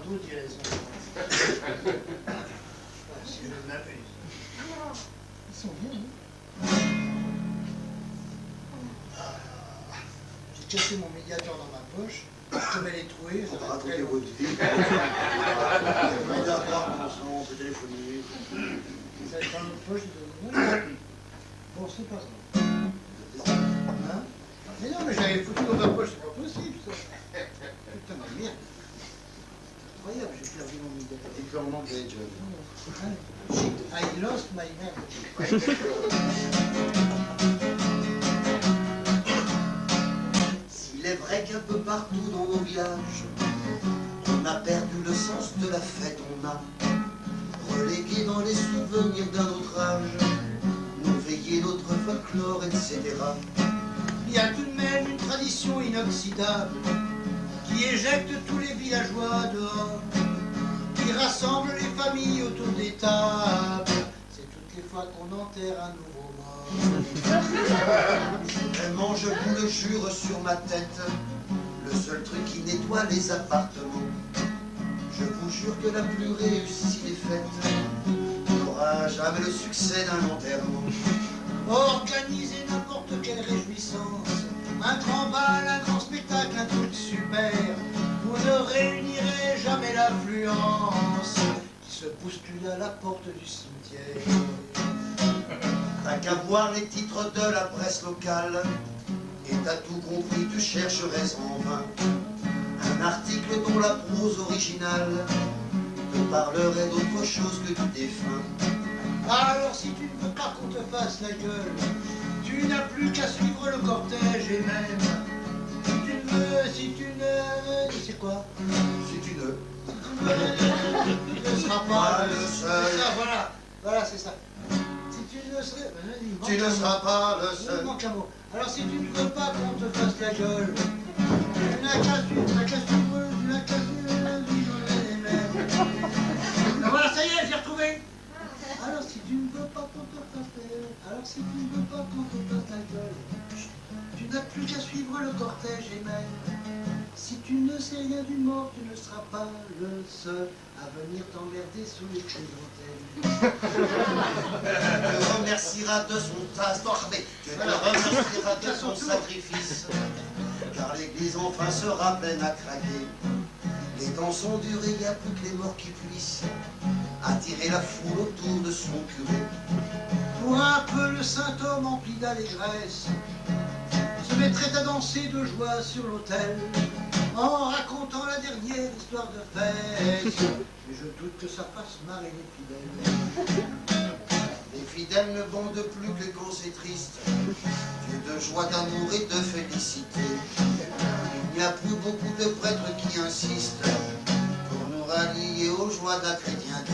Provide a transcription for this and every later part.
partout, dirait son enfant. Si je m'abuse. Ils sont bien, J'ai cassé mon médiateur dans ma poche. Comme elle est trouée, ça va très loin. On peut téléphoner. Ça va être dans notre poche, bon, c'est pas grave. Hein? Mais non, mais j'avais foutu dans ma poche, c'est pas possible, ça. Putain, ma merde. C'est incroyable, j'ai perdu mon médiateur. Il peut en anglais, John. Shit, I lost my merde. Il est vrai qu'un peu partout dans nos villages, on a perdu le sens de la fête, on a relégué dans les souvenirs d'un autre âge, nos veillées, notre folklore, etc. Il y a tout de même une tradition inoxydable qui éjecte tous les villageois dehors, qui rassemble les familles autour des tables. C'est toutes les fois qu'on enterre un nouveau mort. Vraiment, je vous le jure sur ma tête, le seul truc qui nettoie les appartements. Je vous jure que la plus réussie des fêtes n'aura jamais le succès d'un enterrement. Organisez n'importe quelle réjouissance, un grand bal, un grand spectacle, un truc super, vous ne réunirez jamais l'affluence qui se bouscule à la porte du cimetière. T'as qu'à voir les titres de la presse locale, et t'as tout compris, tu chercherais en vain un article dont la prose originale te parlerait d'autre chose que du défunt. Alors si tu ne veux pas qu'on te fasse la gueule, tu n'as plus qu'à suivre le cortège et même, si tu ne... C'est quoi? Si tu ne... Tu ne seras pas le seul. Ça, voilà, c'est ça. Si tu ne serais... Tu ne seras pas le Il seul. manque un mot. Alors si tu ne veux pas qu'on te fasse la gueule, tu n'as qu'à suivre, les mêmes. Voilà, ça y est, j'ai retrouvé. Alors si tu ne veux pas qu'on te fasse la gueule, tu n'as plus qu'à suivre le cortège et même, si tu ne sais rien du mort, tu ne seras pas le seul à venir t'emmerder sous les chrysanthèmes. Tu te remercieras de son tastorbe, tu te remercieras de son sacrifice, car l'église enfin sera pleine à craquer. Les temps sont durs et il n'y a plus que les morts qui puissent attirer la foule autour de son curé. Pour un peu, le saint homme empli d'allégresse se mettrait à danser de joie sur l'autel en racontant la dernière histoire de fesses. Mais je doute que ça fasse marrer les fidèles. Les fidèles ne bandent plus que quand c'est triste, Dieu de joie, d'amour et de félicité. Il n'y a plus beaucoup de prêtres qui insistent pour nous rallier aux joies de la chrétienté.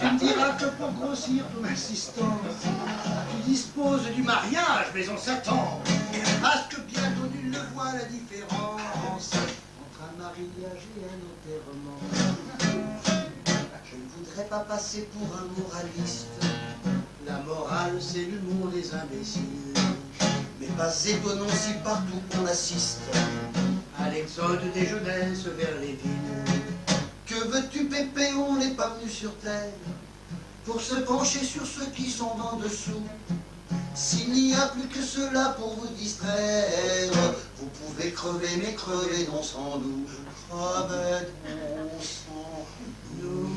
Tu me diras que pour grossir ton insistance, tu disposes du mariage, mais on s'attend à ce que bientôt nul ne voit la différence entre un mariage et un enterrement. Je ne voudrais pas passer pour un moraliste. La morale, c'est l'humour des imbéciles. Mais pas étonnant si partout on assiste À l'exode des jeunesses vers les villes. Que veux-tu, Pépé, on n'est pas venu sur terre pour se pencher sur ceux qui sont en dessous. S'il n'y a plus que cela pour vous distraire, vous pouvez crever, mais crever non sans nous. Crever non sans nous.